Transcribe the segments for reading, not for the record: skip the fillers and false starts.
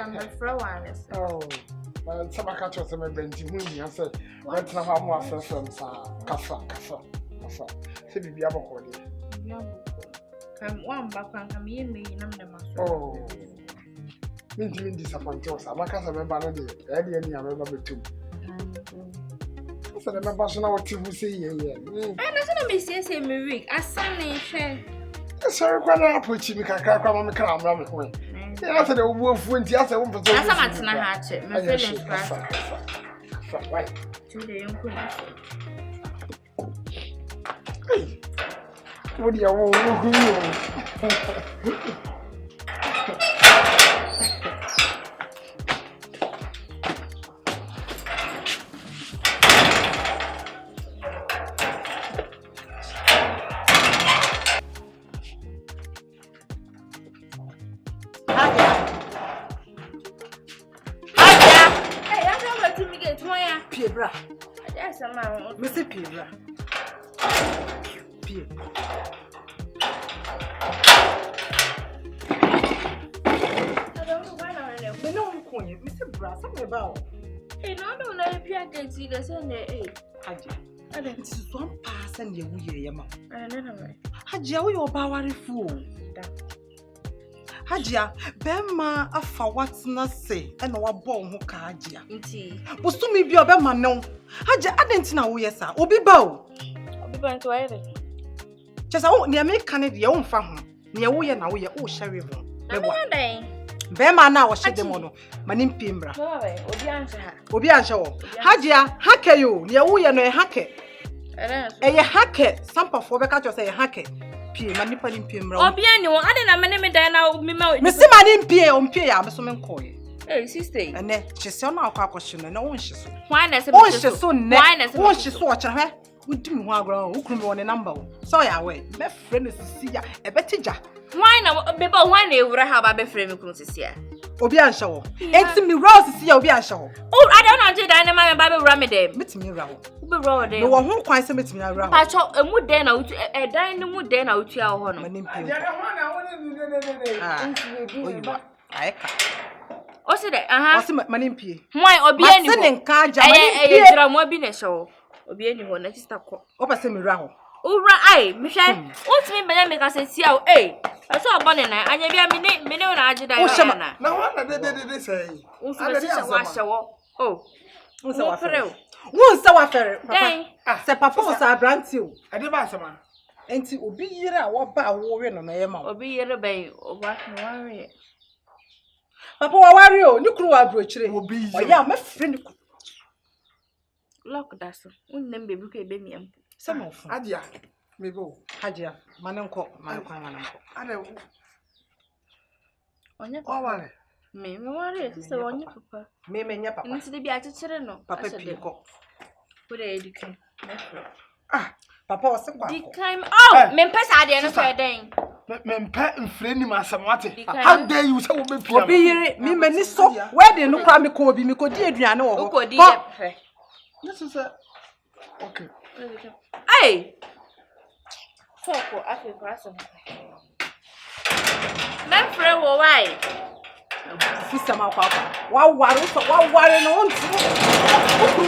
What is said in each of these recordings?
from the flowers. Oh, but some catch us some bench movie. I said, let's not have more friends. Kaffa. Say, be able to hold it. One back and me and me, Oh, me disappointed. I'm a cast of a banner. Eddie, I remember too. So the members know what you say. Yeah. And that's not me say me week. I sang share. Sorry, when I put you, I can't come on the car. I said, the wolf went the other one. That's a match in a hatchet. My feelings right to the young queen. What do you want? Mr. Pira. Pia. I don't know why I know. But no, Mr. Brass, something about. Hey, no, don't know if you can see the Sunday. Haji, it is one pass and you will hear him. I don't know. Haji, we are Bawari fool. Hajia, Bema afa what's not say, and our bone who Hajia. Was to me be a Bema no. Hajia, I didn't know, yes, sir. Obi bow. I'll be going to it. Just I won't near me Canada, your own farm. Near we are now, we are all sherry. Bema now was shed the mono, my name Pimbra. Obi answer. Hajia, hacker you, near we are no hacker. A hacker, some for the catcher say a hacker. Pie manipulating Pimbra. Obi anyone, I didn't know me now. Mr. Manin Pie on Pie, I'm assuming coy. Hey, sister. And then she's on our question and no one she's why not? Oh, she's so nice. Oh, she's watching her. We do want grow, who can on a number. So, yeah, wait, my friend is to see ya a better jack. Why not? People, one day would have a friend who comes here. Obian show. It's me rose to see Obian show. Oh, I don't know, Dynamite and Bible Ramade. Meet me round. No one who quite submit me around. I saw a mood then out a dining mood then out your honor. I also, that my name P. Why, Obian and Kaja, I am more show. Obian, one that is stuck. Opa send me round. Oh, right, Michelle. What's me, but I say, see how, I saw a bonnet, and I be a minute, I did. No one did say. Oh, what's our affair? Say, Papa was our brand too. I did buy some. And to be here, what about warring on a mouth? Or be here, bay, or what worry. Papa, wario, you crew our brooch will be. Yeah, my friend. Lock that, wouldn't be bouquet baby. Some of Adia, me go. Hadia, my uncle, my uncle. I don't. On your power. Me, worry, sister, on your papa. Me, papa. And to be at a children, Papa, Pico. Put a educate. Ah, Papa was a decline. Oh, Memphis, I didn't say a day. Mempet and friendly Massamati. How dare you say would be here? Me, Meniso, where they no crime could be, me could dear Diano or could dear. This is a okay. Hey, so I can cross them. My friend, why? Sister Papa, wow, worry, no one.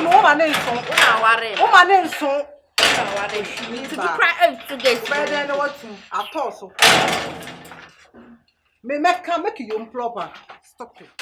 No man is so. Oh, my name so. To cry out today, spread what I thought so. May make you improper. Stop it.